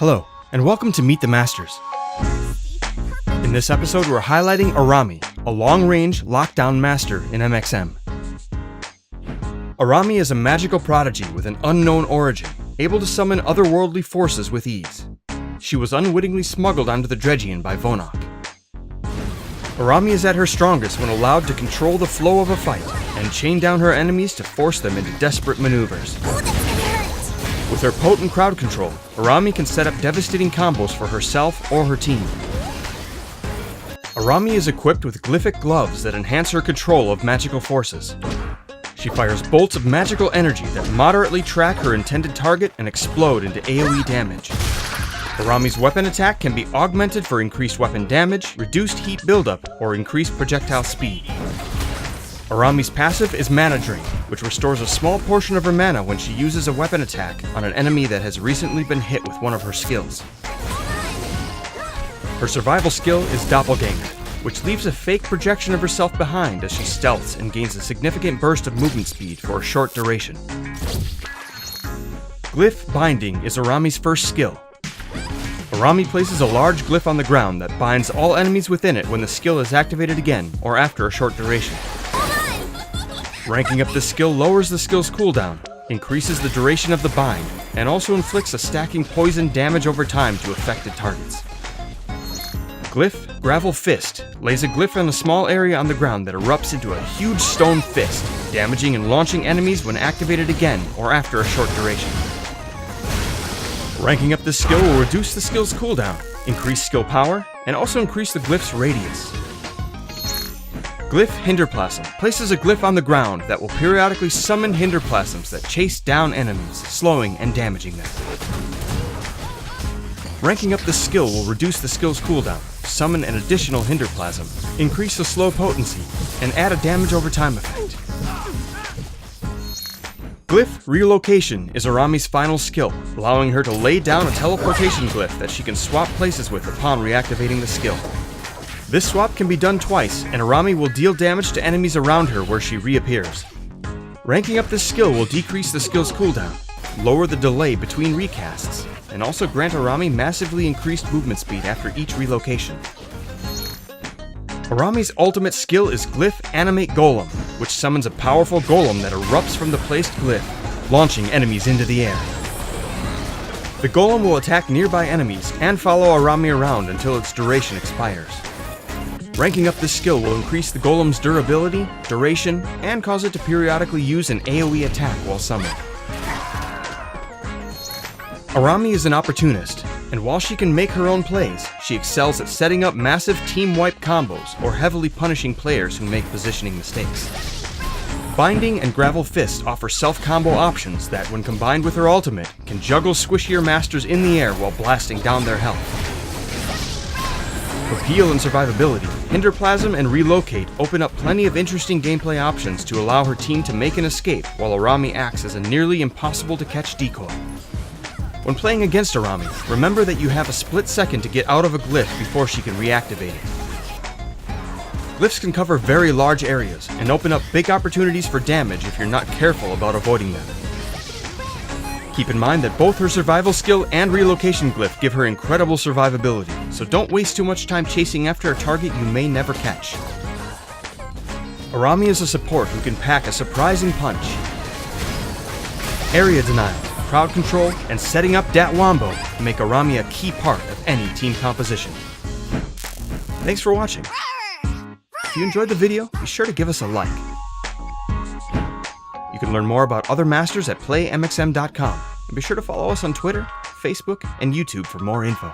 Hello, and welcome to Meet the Masters. In this episode, we're highlighting Arami, a long-range, lockdown master in MXM. Arami is a magical prodigy with an unknown origin, able to summon otherworldly forces with ease. She was unwittingly smuggled onto the Dredgian by Vonok. Arami is at her strongest when allowed to control the flow of a fight, and chain down her enemies to force them into desperate maneuvers. With her potent crowd control, Arami can set up devastating combos for herself or her team. Arami is equipped with glyphic gloves that enhance her control of magical forces. She fires bolts of magical energy that moderately track her intended target and explode into AoE damage. Arami's weapon attack can be augmented for increased weapon damage, reduced heat buildup, or increased projectile speed. Arami's passive is Mana Drain, which restores a small portion of her mana when she uses a weapon attack on an enemy that has recently been hit with one of her skills. Her survival skill is Doppelganger, which leaves a fake projection of herself behind as she stealths and gains a significant burst of movement speed for a short duration. Glyph Binding is Arami's first skill. Arami places a large glyph on the ground that binds all enemies within it when the skill is activated again or after a short duration. Ranking up this skill lowers the skill's cooldown, increases the duration of the bind, and also inflicts a stacking poison damage over time to affected targets. Glyph Gravel Fist lays a glyph on a small area on the ground that erupts into a huge stone fist, damaging and launching enemies when activated again or after a short duration. Ranking up this skill will reduce the skill's cooldown, increase skill power, and also increase the glyph's radius. Glyph HINDER-PLASM places a glyph on the ground that will periodically summon HINDER-PLASMs that chase down enemies, slowing and damaging them. Ranking up this skill will reduce the skill's cooldown, summon an additional HINDER-PLASM, increase the slow potency, and add a damage over time effect. Glyph Relocation is Arami's final skill, allowing her to lay down a teleportation glyph that she can swap places with upon reactivating the skill. This swap can be done twice, and Arami will deal damage to enemies around her where she reappears. Ranking up this skill will decrease the skill's cooldown, lower the delay between recasts, and also grant Arami massively increased movement speed after each relocation. Arami's ultimate skill is Glyph Animate Golem, which summons a powerful golem that erupts from the placed glyph, launching enemies into the air. The golem will attack nearby enemies and follow Arami around until its duration expires. Ranking up this skill will increase the golem's durability, duration, and cause it to periodically use an AoE attack while summoned. Arami is an opportunist, and while she can make her own plays, she excels at setting up massive team-wipe combos or heavily punishing players who make positioning mistakes. Binding and Gravel Fist offer self-combo options that, when combined with her ultimate, can juggle squishier masters in the air while blasting down their health. For peel and survivability, HINDER-PLASM and Relocate open up plenty of interesting gameplay options to allow her team to make an escape while Arami acts as a nearly impossible-to-catch decoy. When playing against Arami, remember that you have a split second to get out of a glyph before she can reactivate it. Glyphs can cover very large areas and open up big opportunities for damage if you're not careful about avoiding them. Keep in mind that both her survival skill and relocation glyph give her incredible survivability, so don't waste too much time chasing after a target you may never catch. Arami is a support who can pack a surprising punch. Area denial, crowd control, and setting up dat wombo make Arami a key part of any team composition. Thanks for watching. If you enjoyed the video, be sure to give us a like. You can learn more about other masters at playmxm.com, and be sure to follow us on Twitter, Facebook, and YouTube for more info.